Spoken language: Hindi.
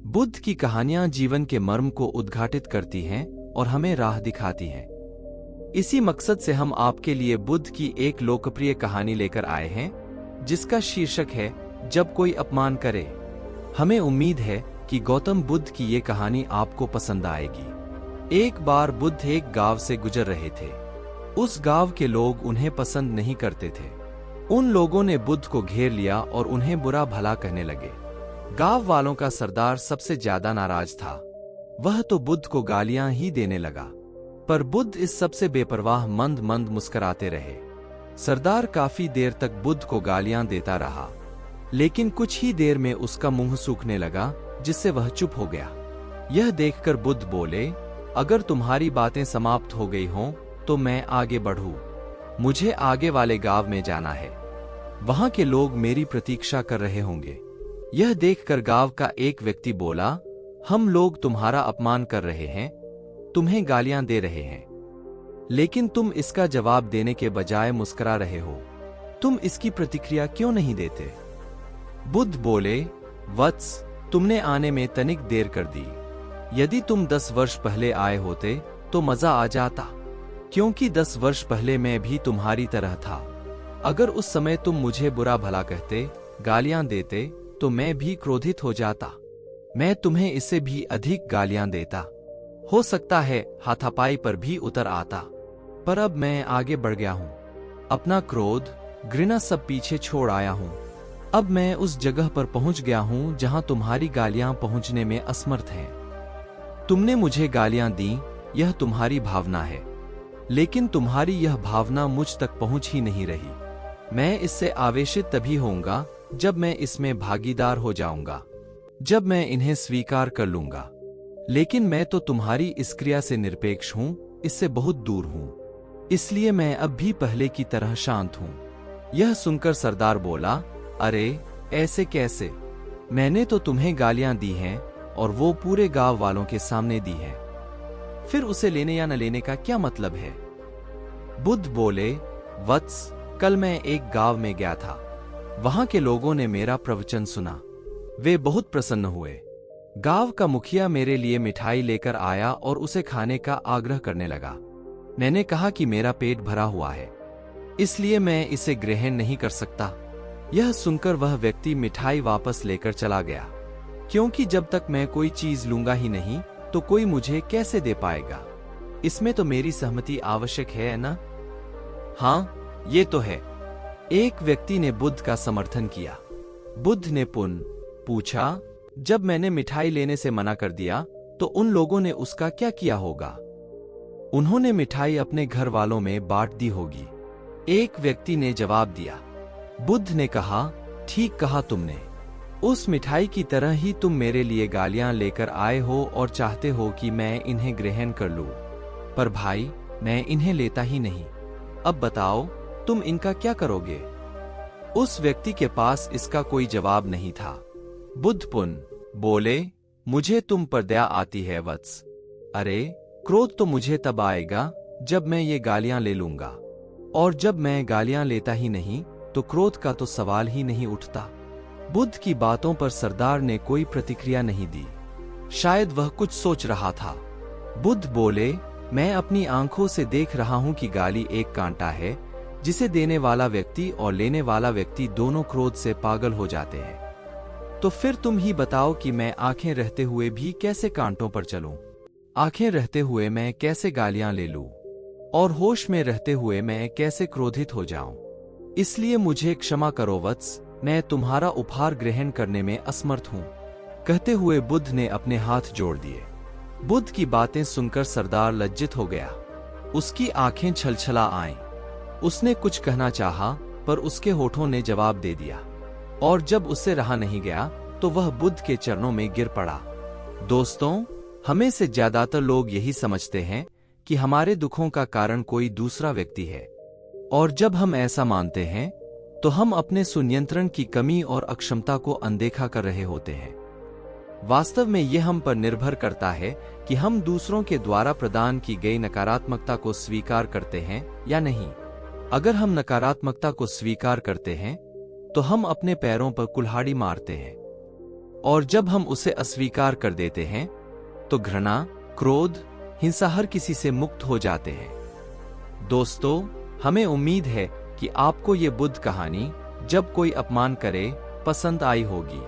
बुद्ध की कहानियां जीवन के मर्म को उद्घाटित करती हैं और हमें राह दिखाती हैं। इसी मकसद से हम आपके लिए बुद्ध की एक लोकप्रिय कहानी लेकर आए हैं, जिसका शीर्षक है जब कोई अपमान करे। हमें उम्मीद है कि गौतम बुद्ध की ये कहानी आपको पसंद आएगी। एक बार बुद्ध एक गांव से गुजर रहे थे। उस गांव के लोग उन्हें पसंद नहीं करते थे। उन लोगों ने बुद्ध को घेर लिया और उन्हें बुरा भला कहने लगे। गांव वालों का सरदार सबसे ज्यादा नाराज था। वह तो बुद्ध को गालियां ही देने लगा, पर बुद्ध इस सबसे बेपरवाह मंद मंद मुस्कुराते रहे। सरदार काफी देर तक बुद्ध को गालियां देता रहा, लेकिन कुछ ही देर में उसका मुंह सूखने लगा, जिससे वह चुप हो गया। यह देखकर बुद्ध बोले, अगर तुम्हारी बातें समाप्त हो गई हों तो मैं आगे बढ़ूं। मुझे आगे वाले गांव में जाना है। वहां के लोग मेरी प्रतीक्षा कर रहे होंगे। यह देखकर गांव का एक व्यक्ति बोला, हम लोग तुम्हारा अपमान कर रहे हैं, तुम्हें गालियां दे रहे हैं, लेकिन तुम इसका जवाब देने के बजाय मुस्कुरा रहे हो। तुम इसकी प्रतिक्रिया क्यों नहीं देते? बुद्ध बोले, वत्स, तुमने आने में तनिक देर कर दी। यदि तुम 10 वर्ष पहले आए होते तो मजा आ जाता, क्योंकि 10 वर्ष पहले मैं भी तुम्हारी तरह था। अगर उस समय तुम मुझे बुरा भला कहते, गालियां देते, तो मैं भी क्रोधित हो जाता। मैं तुम्हें इससे भी अधिक गालियां देता। हो सकता है हाथापाई पर भी उतर आता। पर अब मैं आगे बढ़ गया हूं। अपना क्रोध, घृणा सब पीछे छोड़ आया हूं। अब मैं उस जगह पर पहुंच गया हूं जहां तुम्हारी गालियां पहुंचने में असमर्थ हैं। तुमने मुझे गालियां दी, यह तुम्हारी भावना है, लेकिन तुम्हारी यह भावना मुझ तक पहुंच ही नहीं रही। मैं इससे आवेशित तभी होऊंगा जब मैं इसमें भागीदार हो जाऊंगा, जब मैं इन्हें स्वीकार कर लूंगा। लेकिन मैं तो तुम्हारी इस क्रिया से निरपेक्ष हूं, इससे बहुत दूर हूं। इसलिए मैं अब भी पहले की तरह शांत हूं। यह सुनकर सरदार बोला, अरे ऐसे कैसे? मैंने तो तुम्हें गालियां दी हैं और वो पूरे गांव वालों के सामने दी हैं। फिर उसे लेने या न लेने का क्या मतलब है? बुद्ध बोले, वत्स, कल मैं एक गांव में गया था। वहां के लोगों ने मेरा प्रवचन सुना। वे बहुत प्रसन्न हुए। गांव का मुखिया मेरे लिए मिठाई लेकर आया और उसे खाने का आग्रह करने लगा। मैंने कहा कि मेरा पेट भरा हुआ है, इसलिए मैं इसे ग्रहण नहीं कर सकता। यह सुनकर वह व्यक्ति मिठाई वापस लेकर चला गया, क्योंकि जब तक मैं कोई चीज लूंगा ही नहीं तो कोई मुझे कैसे दे पाएगा? इसमें तो मेरी सहमति आवश्यक है ना? हाँ, ये तो है। एक व्यक्ति ने बुद्ध का समर्थन किया। बुद्ध ने पुनः पूछा, जब मैंने मिठाई लेने से मना कर दिया तो उन लोगों ने उसका क्या किया होगा? उन्होंने मिठाई अपने घर वालों में बांट दी होगी। एक व्यक्ति ने जवाब दिया। बुद्ध ने कहा, ठीक कहा तुमने। उस मिठाई की तरह ही तुम मेरे लिए गालियां लेकर आए हो और चाहते हो कि मैं इन्हें ग्रहण कर लूं। पर भाई, मैं इन्हें लेता ही नहीं। अब बताओ, तुम इनका क्या करोगे? उस व्यक्ति के पास इसका कोई जवाब नहीं था। बुद्ध पुनः बोले, मुझे तुम पर दया आती है वत्स। अरे, क्रोध तो मुझे तब आएगा जब मैं ये गालियां ले लूंगा, और जब मैं गालियां लेता ही नहीं तो क्रोध का तो सवाल ही नहीं उठता। बुद्ध की बातों पर सरदार ने कोई प्रतिक्रिया नहीं दी। शायद वह कुछ सोच रहा था। बुद्ध बोले, मैं अपनी आंखों से देख रहा हूं कि गाली एक कांटा है, जिसे देने वाला व्यक्ति और लेने वाला व्यक्ति दोनों क्रोध से पागल हो जाते हैं। तो फिर तुम ही बताओ कि मैं आंखें रहते हुए भी कैसे कांटों पर चलूं? आंखें रहते हुए मैं कैसे गालियां ले लूं? और होश में रहते हुए मैं कैसे क्रोधित हो जाऊं? इसलिए मुझे क्षमा करो वत्स, मैं तुम्हारा उपहार ग्रहण करने में असमर्थ हूं। कहते हुए बुद्ध ने अपने हाथ जोड़ दिए। बुद्ध की बातें सुनकर सरदार लज्जित हो गया। उसकी आंखें छलछला आईं। उसने कुछ कहना चाहा, पर उसके होठों ने जवाब दे दिया, और जब उससे रहा नहीं गया तो वह बुद्ध के चरणों में गिर पड़ा। दोस्तों, हमें से ज्यादातर लोग यही समझते हैं कि हमारे दुखों का कारण कोई दूसरा व्यक्ति है, और जब हम ऐसा मानते हैं तो हम अपने सुनियंत्रण की कमी और अक्षमता को अनदेखा कर रहे होते हैं। वास्तव में यह हम पर निर्भर करता है कि हम दूसरों के द्वारा प्रदान की गई नकारात्मकता को स्वीकार करते हैं या नहीं। अगर हम नकारात्मकता को स्वीकार करते हैं तो हम अपने पैरों पर कुल्हाड़ी मारते हैं, और जब हम उसे अस्वीकार कर देते हैं तो घृणा, क्रोध, हिंसा हर किसी से मुक्त हो जाते हैं। दोस्तों, हमें उम्मीद है कि आपको ये बुद्ध कहानी, जब कोई अपमान करे, पसंद आई होगी।